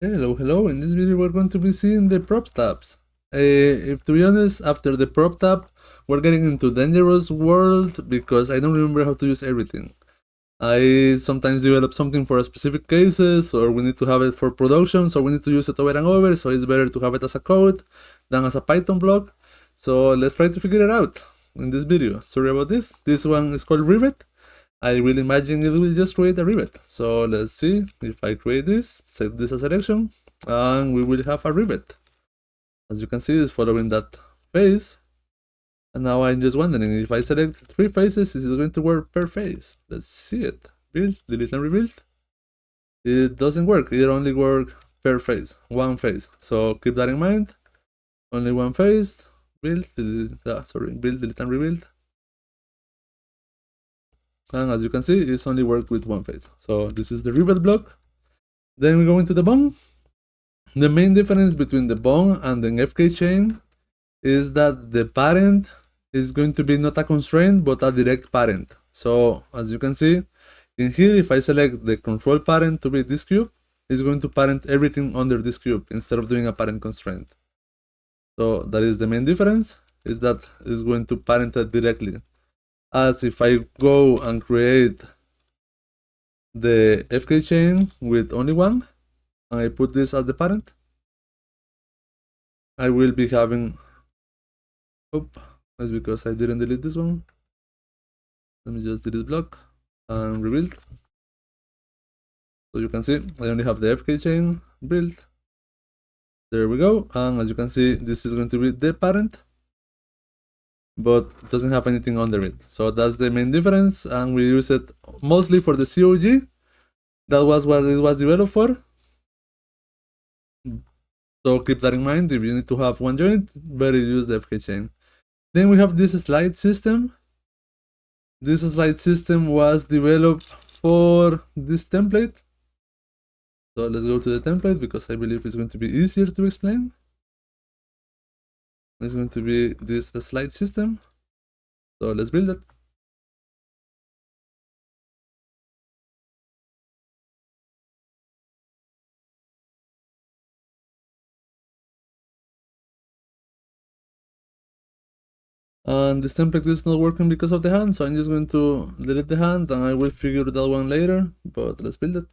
Hello. In this video, we're going to be seeing the prop tabs. If to be honest, after the prop tab, we're getting into dangerous world because I don't remember how to use everything. I sometimes develop something for a specific cases, or we need to have it for production, so we need to use it over and over. So it's better to have it as a code than as a Python block. So let's try to figure it out in this video. Sorry about this. This one is called Rivet. I will imagine it will just create a rivet. So let's see if I create this, set this as selection, and we will have a rivet. As you can see, it's following that face. And now I'm just wondering, if I select 3 faces, is it going to work per face? Let's see it. Build, delete and rebuild. It doesn't work, it only works per face, one face. So keep that in mind. Only one face. Build, delete, build, delete and rebuild. And as you can see, it's only worked with one face. So this is the rivet block. Then we go into the bone. The main difference between the bone and the FK chain is that the parent is going to be not a constraint but a direct parent. So as you can see in here, if I select the control parent to be this cube, it's going to parent everything under this cube instead of doing a parent constraint. So that is the main difference, is that it's going to parent it directly. As if I go and create the FK chain with only one, and I put this as the parent, I will be having, that's because I didn't delete this one. Let me just delete block and rebuild. So you can see I only have the FK chain built. There we go. And as you can see, this is going to be the parent, but doesn't have anything under it. So that's the main difference, and we use it mostly for the COG. That was what it was developed for. So keep that in mind. If you need to have one joint, better use the FK chain. Then we have this slide system. This slide system was developed for this template. So let's go to the template because I believe it's going to be easier to explain. It's going to be this slide system. So let's build it. And this template is not working because of the hand, so I'm just going to delete the hand and I will figure that one later, but let's build it.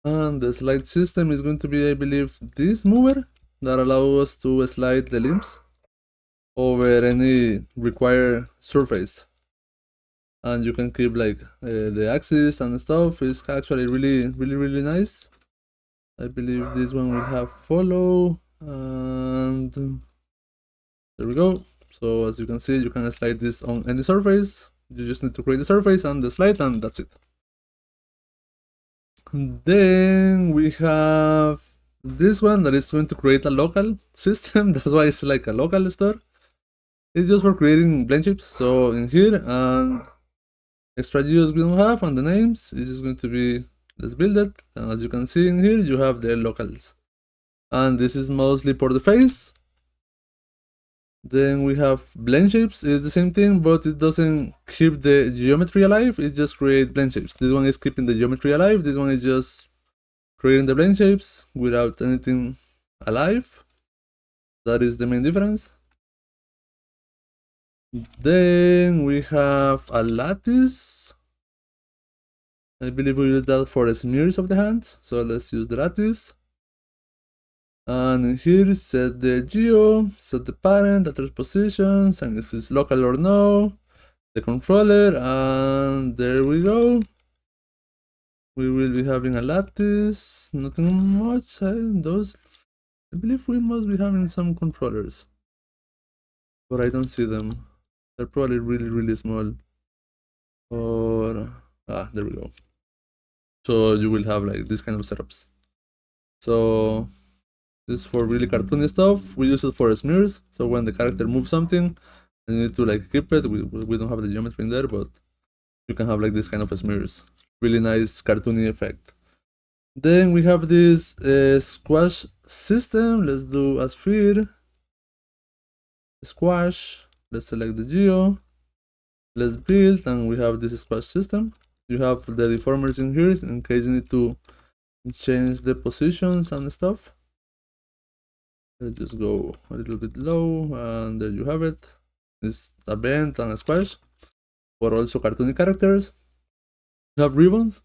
And the slide system is going to be, I believe, this mover that allows us to slide the limbs over any required surface. And you can keep like the axis and stuff. It's actually really nice. I believe this one will have follow, and there we go. So as you can see, you can slide this on any surface. You just need to create the surface and the slide, and that's it. Then we have this one that is going to create a local system. That's why it's like a local store. It's just for creating blend shapes. So in here, and extra geos we don't have, and the names is just going to be, let's build it. And as you can see in here, you have the locals. And this is mostly for the face. Then we have blend shapes. It's the same thing, but it doesn't keep the geometry alive. It just creates blend shapes. This one is keeping the geometry alive. This one is just creating the blend shapes without anything alive. That is the main difference. Then we have a lattice. I believe we use that for the smears of the hands. So let's use the lattice. And here set the geo, set the parent, the positions, and if it's local or no, the controller, and there we go. We will be having a lattice, nothing much. I believe we must be having some controllers, but I don't see them. They're probably really small. Or there we go. So you will have like this kind of setups. So this is for really cartoony stuff. We use it for smears. So when the character moves something, you need to like keep it. We don't have the geometry in there, but you can have like this kind of smears. Really nice cartoony effect. Then we have this squash system. Let's do a sphere. Squash. Let's select the geo. Let's build, and we have this squash system. You have the deformers in here in case you need to change the positions and stuff. Let's just go a little bit low, and there you have it. It's a bend and a squash, but also cartoony characters. You have ribbons.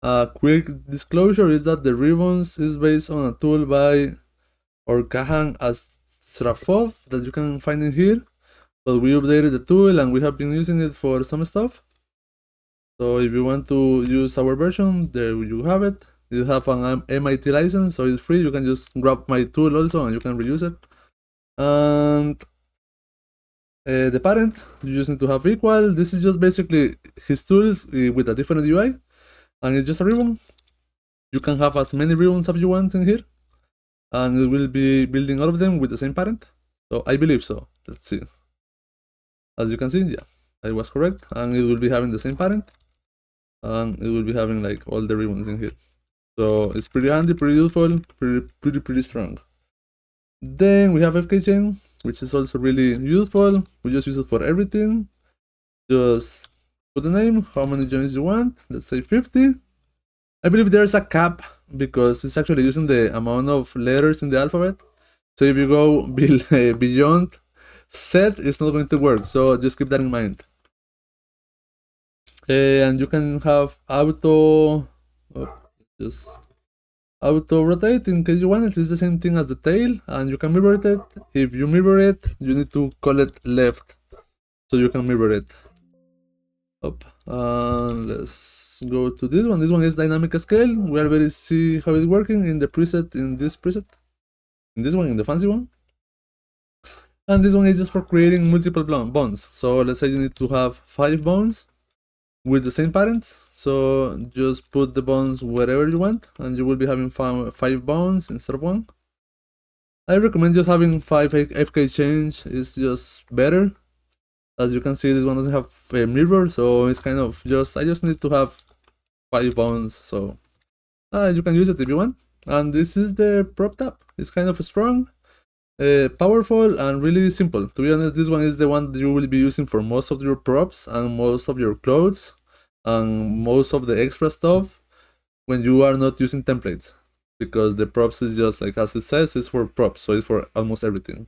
A quick disclosure is that the ribbons is based on a tool by Orkahan Asrafov that you can find in here, but we updated the tool and we have been using it for some stuff. So if you want to use our version, there you have it. You have an MIT license, so it's free. You can just grab my tool also and you can reuse it. And the parent, you just need to have equal. This is just basically his tools with a different UI, and it's just a ribbon. You can have as many ribbons as you want in here, and it will be building all of them with the same parent. So I believe so. Let's see. As you can see, yeah, I was correct, and it will be having the same parent, and it will be having like all the ribbons in here. So it's pretty handy, pretty useful, pretty strong. Then we have FKChain, which is also really useful. We just use it for everything. Just put the name, how many joins you want. Let's say 50. I believe there's a cap because it's actually using the amount of letters in the alphabet. So if you go beyond set, it's not going to work. So just keep that in mind. And you can have just auto rotate in case you want it. It's the same thing as the tail, and you can mirror it. If you mirror it, you need to call it left so you can mirror it up. Let's go to this one. This one is dynamic scale. We already see how it's working in the preset, in this preset, in this one, in the fancy one. And this one is just for creating multiple bonds. So let's say you need to have 5 bonds with the same parents, so just put the bonds wherever you want and you will be having 5 bonds instead of 1. I recommend just having 5 FKChain, is just better. As you can see, this one doesn't have a mirror, so it's kind of just, I just need to have 5 bonds, so you can use it if you want. And this is the prop tab. It's kind of strong, powerful, and really simple. To be honest, this one is the one that you will be using for most of your props and most of your clothes and most of the extra stuff when you are not using templates, because the props is just like, as it says, it's for props, so it's for almost everything.